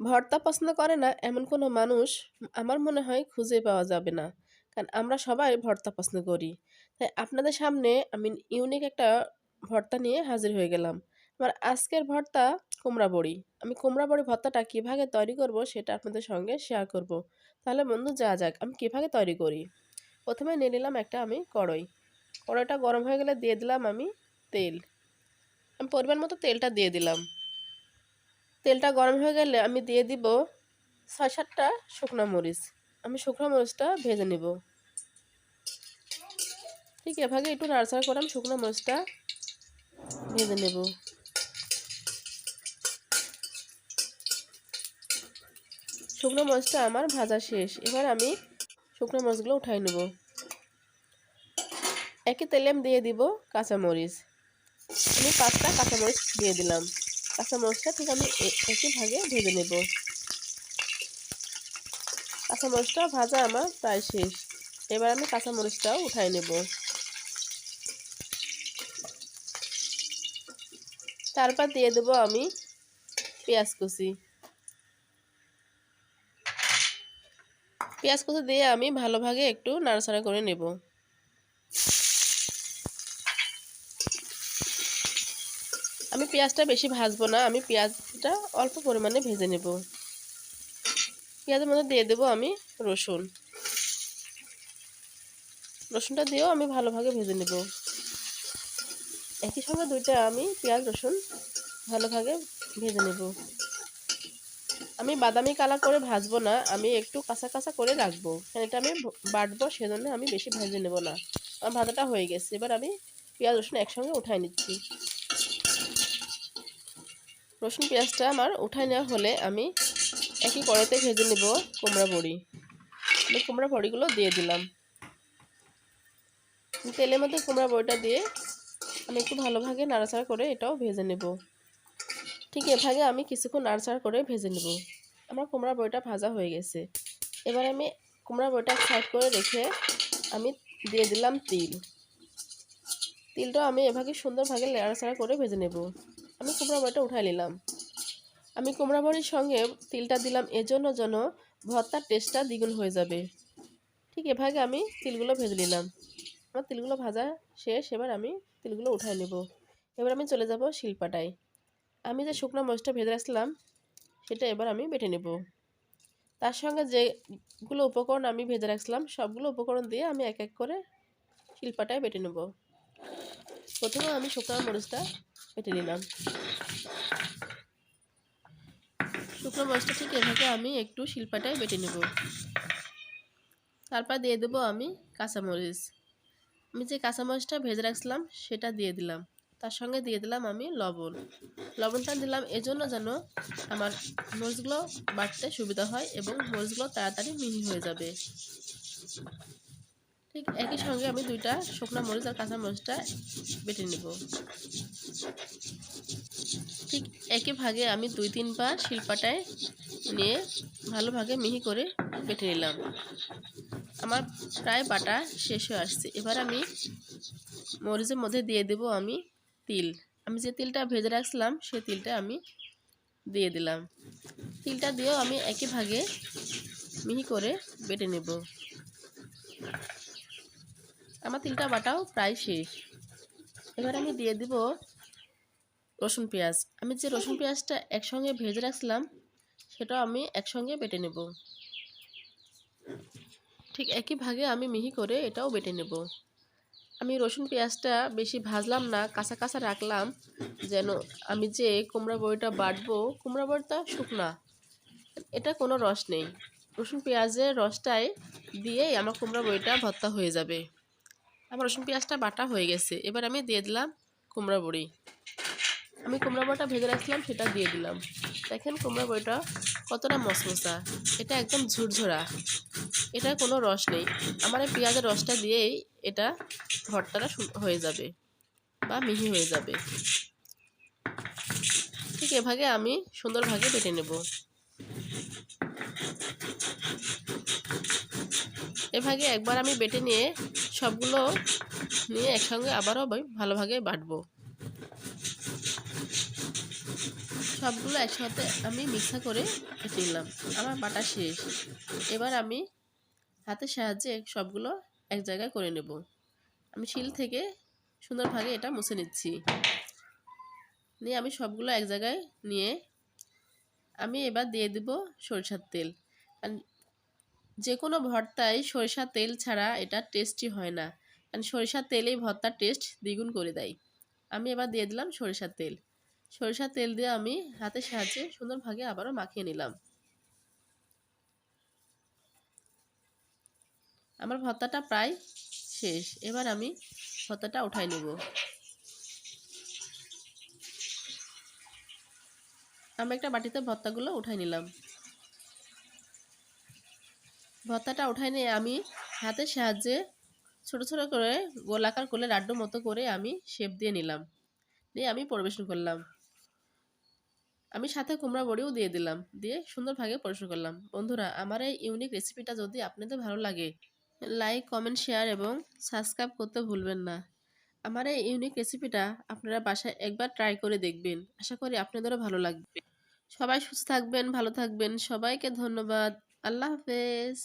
ভর্তা পছন্দ করে না এমন কোনো মানুষ আমার মনে হয় খুঁজে পাওয়া যাবে না। কারণ আমরা সবাই ভর্তা পছন্দ করি। তাই আপনাদের সামনে আমি ইউনিক একটা ভর্তা নিয়ে হাজির হয়ে গেলাম। আমার আজকের ভর্তা কুমড়া বড়ি। আমি কুমড়া বড়ি ভর্তাটা কিভাবে তৈরি করব সেটা আপনাদের সঙ্গে শেয়ার করব। তাহলে বন্ধু যাওয়া যাক আমি কিভাবে তৈরি করি। প্রথমে নিয়ে নিলাম একটা আমি কড়াই। কড়াইটা গরম হয়ে গেলে দিয়ে দিলাম আমি তেল। আমি পরিমাণ মতো তেলটা দিয়ে দিলাম। তেলটা গরম হয়ে গেলে আমি দিয়ে দিব ৬-৭টা শুকনা মরিচ। আমি শুকনা মরিচটা ভেজে নেব। ঠিক এভাবে একটু নাড়াচাড়া করে আমি শুকনা মরিচটা ভেজে নেব। শুকনো মরিচটা আমার ভাজা শেষ। এবার আমি শুকনো মরিচগুলো উঠাই নেব। একই তেলে আমি দিয়ে দিব কাঁচা মরিচ। আমি ৫টা কাঁচা মরিচ দিয়ে দিলাম। কাঁচা মরিচটা ঠিক আমি একই ভাগে ভেজে নেব। কাঁচা মরিচটা ভাজা আমার প্রায় শেষ। এবার আমি কাঁচা মরিচটাও উঠাই নেব। তারপর দিয়ে দেব আমি পেঁয়াজ কুচি। পেঁয়াজ কুচি দিয়ে আমি ভালোভাবে একটু নাড়াচাড়া করে নেব। আমি পেঁয়াজটা বেশি ভাজবো না, আমি পেঁয়াজটা অল্প পরিমাণে ভেজে নেব। পেঁয়াজের মধ্যে দিয়ে দেব আমি রসুন। রসুনটা দিয়েও আমি ভালোভাবে ভেজে নেব। একই সঙ্গে দুইটা আমি পেঁয়াজ রসুন ভালোভাবে ভেজে নেব। আমি বাদামি কালার করে ভাজবো না, আমি একটু কাঁচা কাঁচা করে রাখবো। এটা আমি বাটবো, সেজন্য আমি বেশি ভেজে নেব না। আমার ভাজাটা হয়ে গেছে। এবার আমি পেঁয়াজ রসুন একসঙ্গে উঠাই নিচ্ছি। রসুন পেঁয়াজটা আমার উঠাই নেওয়া হলে আমি একই কড়াইতে ভেজে নেব কুমড়া বড়ি। আমি কুমড়া বড়িগুলো দিয়ে দিলাম। তেলের মধ্যে কুমড়া বড়িটা দিয়ে আমি একটু ভালোভাবে নাড়াচাড়া করে এটাও ভেজে নেব। ঠিক এভাবে আমি কিছুক্ষণ নাড়াচাড়া করে ভেজে নেব। আমার কুমড়া বড়িটা ভাজা হয়ে গেছে। এবার আমি কুমড়া বড়িটা সাইড করে রেখে আমি দিয়ে দিলাম তিল। তিলটাও আমি এভাবে সুন্দরভাবে নাড়াচাড়া করে ভেজে নেব। আমি কুমড়া বড়িটা উঠাই নিলাম। আমি কুমড়া বড়ির সঙ্গে তিলটা দিলাম এজন্য যেন ভর্তার টেস্টটা দ্বিগুণ হয়ে যাবে। ঠিক এভাবে আমি তিলগুলো ভেজে নিলাম। আমার তিলগুলো ভাজা শেষ। এবার আমি তিলগুলো উঠাই নেব। এবার আমি চলে যাব শিলপাটায়। আমি যে শুকনো মরিচটা ভেজে রাখছিলাম সেটা এবার আমি বেটে নেব। তার সঙ্গে যেগুলো উপকরণ আমি ভেজে রাখছিলাম সবগুলো উপকরণ দিয়ে আমি এক এক করে শিলপাটায় বেটে নেব। প্রথমে আমি শুকনো মরিচটা বেটে নিলাম। শুকনো মরিচটা ঠিক এভাবে আমি একটু শিলপাটায় বেটে নেব। তারপর দিয়ে দেবো আমি কাঁচামরিচ। আমি যে কাঁচামরিচটা ভেজে রাখছিলাম সেটা দিয়ে দিলাম। তার সঙ্গে দিয়ে দিলাম আমি লবণ। লবণটা দিলাম এজন্য যেন আমার মরিচগুলো বাটতে সুবিধা হয় এবং মরিচগুলো তাড়াতাড়ি মিহি হয়ে যাবে। ঠিক একই সঙ্গে আমি দুইটা শুকনো মরিচ আর কাঁচা মরিচটা বেটে নেব। ঠিক একই ভাগে আমি ২-৩ বার শিলপাটায় নিয়ে ভালোভাবে মিহি করে বেটে নিলাম। আমার প্রায় বাটা শেষ হয়ে আসছে। এবার আমি মরিচের মধ্যে দিয়ে দেব আমি তিল। আমি যে তিলটা ভেজে রাখছিলাম সেই তিলটা আমি দিয়ে দিলাম। তিলটা দিয়েও আমি একই ভাগে মিহি করে বেটে নেব। আমার তিলটা বাটাও প্রায় শেষ। এবার আমি দিয়ে দিব রসুন পেঁয়াজ। আমি যে রসুন পেঁয়াজটা একসঙ্গে ভেজে রাখছিলাম সেটাও আমি একসঙ্গে বেটে নেব। ঠিক একই ভাগে আমি মিহি করে এটাও বেটে নেব। আমি রসুন পেঁয়াজটা বেশি ভাজলাম না, কাঁচা কাঁচা রাখলাম যেন আমি যে কুমড়া বড়িটা বাটবো, কুমড়া বড়িটা শুকনা, এটা কোনো রস নেই। রসুন পেঁয়াজের রসটাই দিয়েই আমার কুমড়া বড়িটা ভর্তা হয়ে যাবে। আমার রসুন পেঁয়াজটা বাটা হয়ে গেছে। এবার আমি দিয়ে দিলাম কুমড়া বড়ি। আমি কুমড়া বড়িটা ভেজে রাখছিলাম সেটা দিয়ে দিলাম। দেখেন কুমড়া বড়িটা কতটা মচমচা, এটা একদম ঝুরঝুরা, এটার কোনো রস নেই। আমার এই পেঁয়াজের রসটা দিয়েই এটা ভর্তাটা হয়ে যাবে বা মিহি হয়ে যাবে। ঠিক এভাবে আমি সুন্দরভাবে বেটে নেব। এভাবে একবার আমি বেটে নিয়ে সবগুলো নিয়ে একসঙ্গে আবারও ভালোভাবে বাটবো। সবগুলো একসাথে আমি মিক্সার করে নিলাম। আমার বাটা শেষ। এবার আমি হাতের সাহায্যে সবগুলো এক জায়গায় করে নেব। আমি শিল থেকে সুন্দরভাবে এটা মুছে নিচ্ছি। নিয়ে আমি সবগুলো এক জায়গায় নিয়ে আমি এবার দিয়ে দেব সরিষার তেল। যে কোনো ভর্তায় সরিষার তেল ছাড়া এটা টেস্টি হয় না, কারণ সরিষার তেলেই ভর্তার টেস্ট দ্বিগুণ করে দেয়। আমি এবার দিয়ে দিলাম সরিষার তেল। সরিষার তেল দিয়ে আমি হাতের সাহায্যে সুন্দরভাবে আবারও মাখিয়ে নিলাম। আমার ভর্তাটা প্রায় শেষ। এবার আমি ভর্তাটা উঠাই নেব। আমি একটা বাটিতে ভর্তাগুলো উঠাই নিলাম। ভর্তাটা উঠাই নিয়ে আমি হাতের সাহায্যে ছোট ছোট করে গোলাকার করে লাড্ডু মতো করে আমি শেপ দিয়ে নিলাম। দিয়ে আমি পরিবেশন করলাম। আমি সাথে কুমড়া বড়িও দিয়ে দিলাম, দিয়ে সুন্দরভাবে পরিবেশন করলাম। বন্ধুরা, আমার এই ইউনিক রেসিপিটা যদি আপনাদের ভালো লাগে, লাইক, কমেন্ট, শেয়ার এবং সাবস্ক্রাইব করতে ভুলবেন না। আমার এই ইউনিক রেসিপিটা আপনারা বাসায় একবার ট্রাই করে দেখবেন। আশা করি আপনাদেরও ভালো লাগবে। সবাই সুস্থ থাকবেন, ভালো থাকবেন। সবাইকে ধন্যবাদ। আল্লাহ হাফেজ।